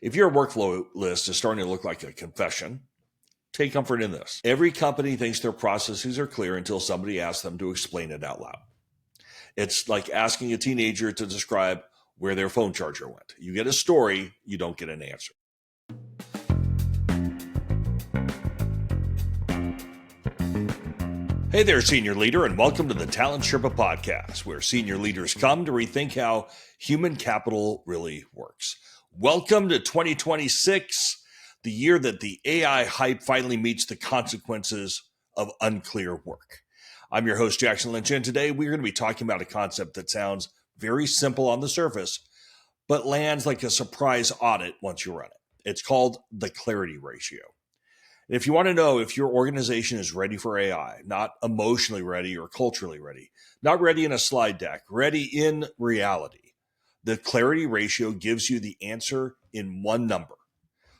If your workflow list is starting to look like a confession, take comfort in this. Every company thinks their processes are clear until somebody asks them to explain it out loud. It's like asking a teenager to describe where their phone charger went. You get a story, you don't get an answer. Hey there, senior leader, and welcome to the Talent Sherpa podcast, where senior leaders come to rethink how human capital really works. Welcome to 2026, the year that the AI hype finally meets the consequences of unclear work. I'm your host, Jackson Lynch, and today we're going to be talking about a concept that sounds very simple on the surface, but lands like a surprise audit once you run it. It's called the clarity ratio. And if you want to know if your organization is ready for AI, not emotionally ready or culturally ready, not ready in a slide deck, ready in reality, the clarity ratio gives you the answer in one number.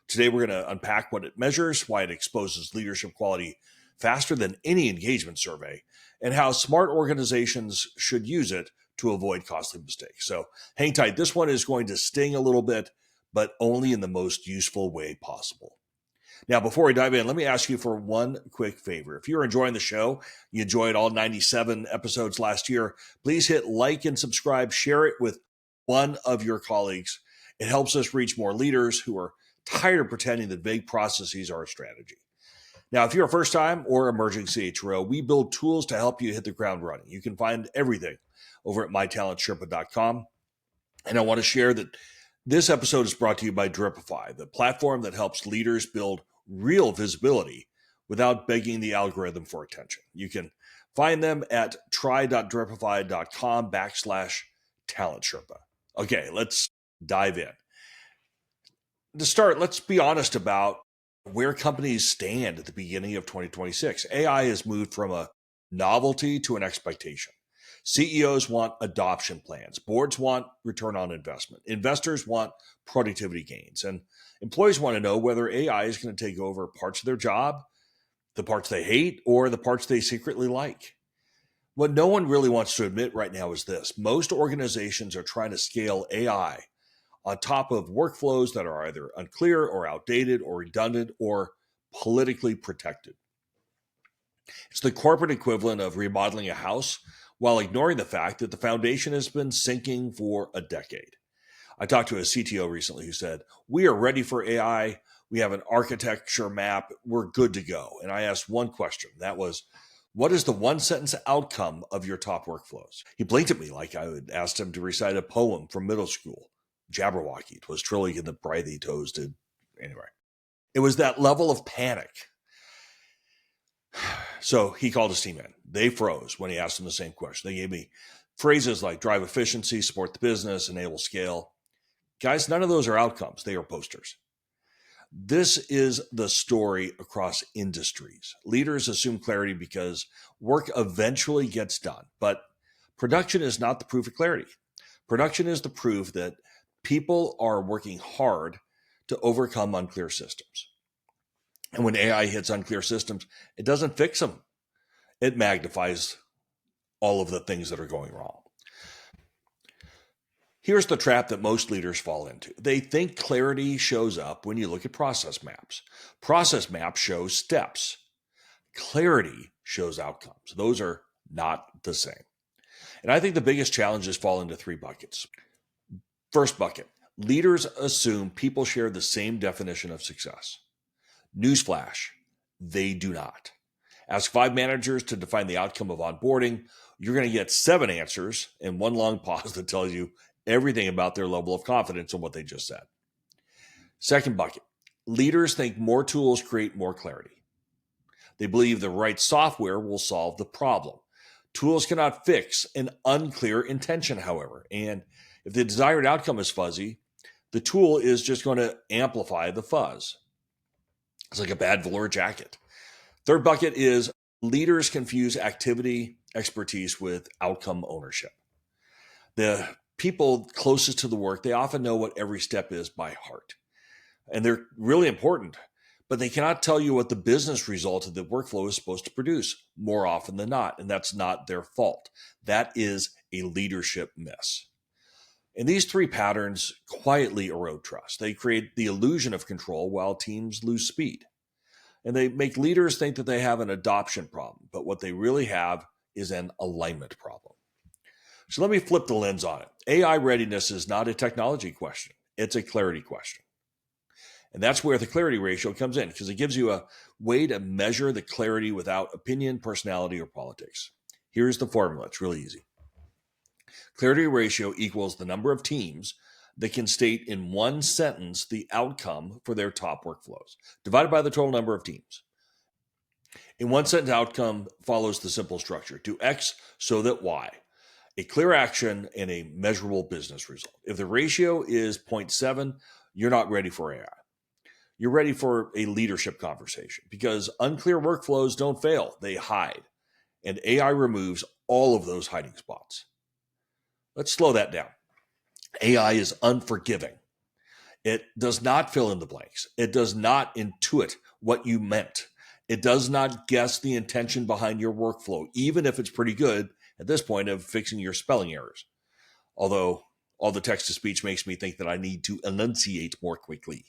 Today, we're going to unpack what it measures, why it exposes leadership quality faster than any engagement survey, and how smart organizations should use it to avoid costly mistakes. So hang tight. This one is going to sting a little bit, but only in the most useful way possible. Now, before we dive in, let me ask you for one quick favor. If you're enjoying the show, you enjoyed all 97 episodes last year, please hit like and subscribe, share it with one of your colleagues. It helps us reach more leaders who are tired of pretending that vague processes are a strategy. Now, if you're a first-time or emerging CHRO, we build tools to help you hit the ground running. You can find everything over at mytalentsherpa.com. And I want to share that this episode is brought to you by Dripify, the platform that helps leaders build real visibility without begging the algorithm for attention. You can find them at try.dripify.com/talentsherpa. Okay, let's dive in. To start, let's be honest about where companies stand at the beginning of 2026. AI has moved from a novelty to an expectation. CEOs want adoption plans. Boards want return on investment. Investors want productivity gains. And employees want to know whether AI is going to take over parts of their job, the parts they hate, or the parts they secretly like. What no one really wants to admit right now is this. Most organizations are trying to scale AI on top of workflows that are either unclear or outdated or redundant or politically protected. It's the corporate equivalent of remodeling a house while ignoring the fact that the foundation has been sinking for a decade. I talked to a CTO recently who said, "We are ready for AI. We have an architecture map. We're good to go." And I asked one question. That was, what is the one sentence outcome of your top workflows? He blinked at me like I had asked him to recite a poem from middle school. Jabberwocky, 'twas trilling in the briny toasted. Anyway, it was that level of panic. So he called his team in. They froze when he asked them the same question. They gave me phrases like drive efficiency, support the business, enable scale. Guys, none of those are outcomes. They are posters. This is the story across industries. Leaders assume clarity because work eventually gets done, but production is not the proof of clarity. Production is the proof that people are working hard to overcome unclear systems. And when AI hits unclear systems, it doesn't fix them. It magnifies all of the things that are going wrong. Here's the trap that most leaders fall into. They think clarity shows up when you look at process maps. Process maps show steps. Clarity shows outcomes. Those are not the same. And I think the biggest challenges fall into three buckets. First bucket, leaders assume people share the same definition of success. Newsflash, they do not. Ask 5 managers to define the outcome of onboarding. You're going to get 7 answers and one long pause that tells you everything about their level of confidence in what they just said. Second bucket, leaders think more tools create more clarity. They believe the right software will solve the problem. Tools cannot fix an unclear intention, however. And if the desired outcome is fuzzy, the tool is just going to amplify the fuzz. It's like a bad velour jacket. Third bucket is leaders confuse activity expertise with outcome ownership. The people closest to the work, they often know what every step is by heart. And they're really important, but they cannot tell you what the business result of the workflow is supposed to produce more often than not. And that's not their fault. That is a leadership miss. And these three patterns quietly erode trust. They create the illusion of control while teams lose speed. And they make leaders think that they have an adoption problem, but what they really have is an alignment problem. So let me flip the lens on it. AI readiness is not a technology question. It's a clarity question. And that's where the clarity ratio comes in, because it gives you a way to measure the clarity without opinion, personality, or politics. Here's the formula. It's really easy. Clarity ratio equals the number of teams that can state in one sentence the outcome for their top workflows, divided by the total number of teams. In one sentence, outcome follows the simple structure: do X so that Y. A clear action and a measurable business result. If the ratio is 0.7, you're not ready for AI. You're ready for a leadership conversation, because unclear workflows don't fail, they hide. And AI removes all of those hiding spots. Let's slow that down. AI is unforgiving. It does not fill in the blanks. It does not intuit what you meant. It does not guess the intention behind your workflow, even if it's pretty good at this point of fixing your spelling errors. Although all the text-to-speech makes me think that I need to enunciate more quickly.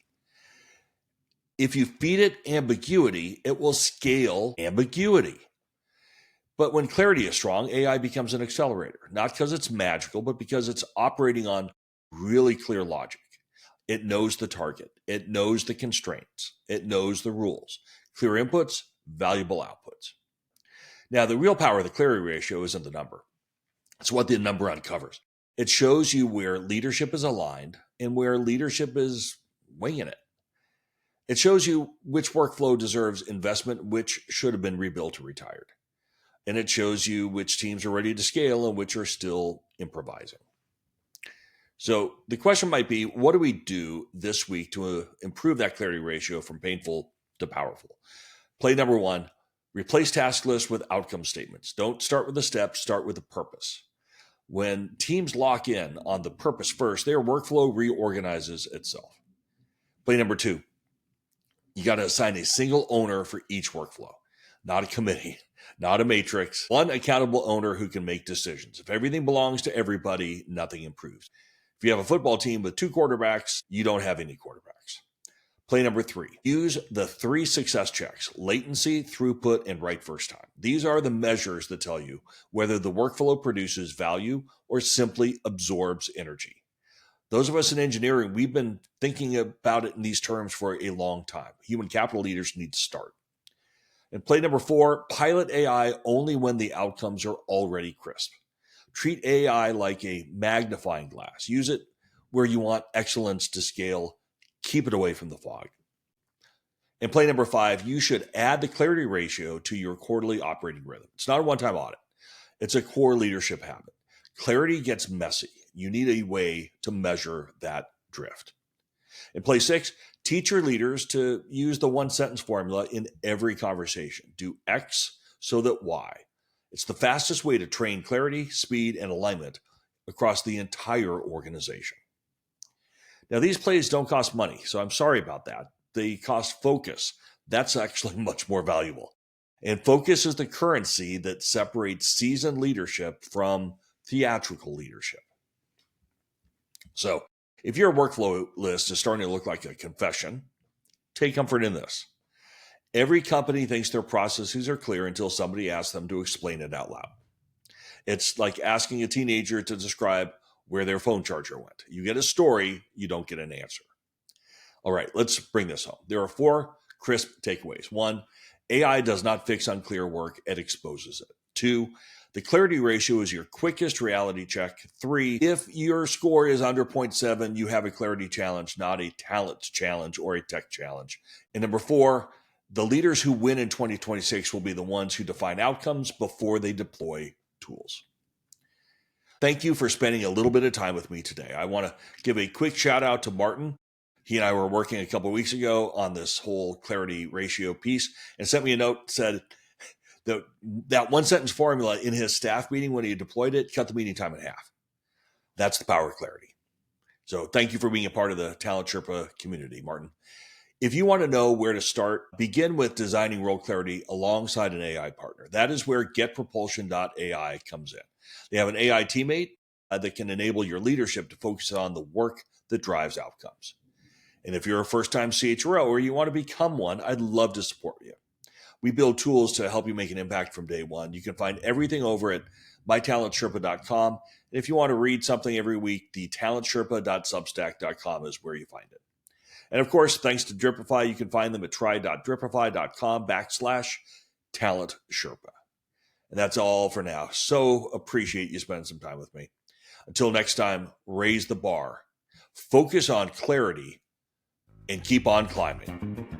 If you feed it ambiguity, it will scale ambiguity. But when clarity is strong, AI becomes an accelerator, not because it's magical, but because it's operating on really clear logic. It knows the target. It knows the constraints. It knows the rules. Clear inputs, valuable outputs. Now, the real power of the clarity ratio isn't the number. It's what the number uncovers. It shows you where leadership is aligned and where leadership is winging it. It shows you which workflow deserves investment, which should have been rebuilt or retired. And it shows you which teams are ready to scale and which are still improvising. So the question might be, what do we do this week to improve that clarity ratio from painful to powerful? Play number one, replace task lists with outcome statements. Don't start with the steps, start with the purpose. When teams lock in on the purpose first, their workflow reorganizes itself. Play number two, you got to assign a single owner for each workflow, not a committee, not a matrix, one accountable owner who can make decisions. If everything belongs to everybody, nothing improves. If you have a football team with 2 quarterbacks, you don't have any quarterbacks. Play number three, use the 3 success checks: latency, throughput, and right first time. These are the measures that tell you whether the workflow produces value or simply absorbs energy. Those of us in engineering, we've been thinking about it in these terms for a long time. Human capital leaders need to start. And play number 4, pilot AI only when the outcomes are already crisp. Treat AI like a magnifying glass. Use it where you want excellence to scale. Keep it away from the fog. And play number 5, you should add the clarity ratio to your quarterly operating rhythm. It's not a one-time audit. It's a core leadership habit. Clarity gets messy. You need a way to measure that drift. And play 6, teach your leaders to use the one-sentence formula in every conversation. Do X so that Y. It's the fastest way to train clarity, speed, and alignment across the entire organization. Now, these plays don't cost money, so I'm sorry about that. They cost focus. That's actually much more valuable. And focus is the currency that separates seasoned leadership from theatrical leadership. So, if your workflow list is starting to look like a confession, take comfort in this. Every company thinks their processes are clear until somebody asks them to explain it out loud. It's like asking a teenager to describe where their phone charger went. You get a story, you don't get an answer. All right, let's bring this home. There are 4 crisp takeaways. 1, AI does not fix unclear work, it exposes it. 2, the clarity ratio is your quickest reality check. 3, if your score is under 0.7, you have a clarity challenge, not a talent challenge or a tech challenge. And number 4, the leaders who win in 2026 will be the ones who define outcomes before they deploy tools. Thank you for spending a little bit of time with me today. I want to give a quick shout out to Martin. He and I were working a couple of weeks ago on this whole clarity ratio piece and sent me a note, said that one sentence formula in his staff meeting when he deployed it cut the meeting time in half. That's the power of clarity. So thank you for being a part of the Talent Sherpa community, Martin. If you want to know where to start, begin with designing role clarity alongside an AI partner. That is where getpropulsion.ai comes in. They have an AI teammate that can enable your leadership to focus on the work that drives outcomes. And if you're a first-time CHRO or you want to become one, I'd love to support you. We build tools to help you make an impact from day one. You can find everything over at mytalentsherpa.com. And if you want to read something every week, thetalentsherpa.substack.com is where you find it. And of course, thanks to Dripify, you can find them at try.dripify.com/talentsherpa. And that's all for now. So appreciate you spending some time with me. Until next time, raise the bar, focus on clarity, and keep on climbing.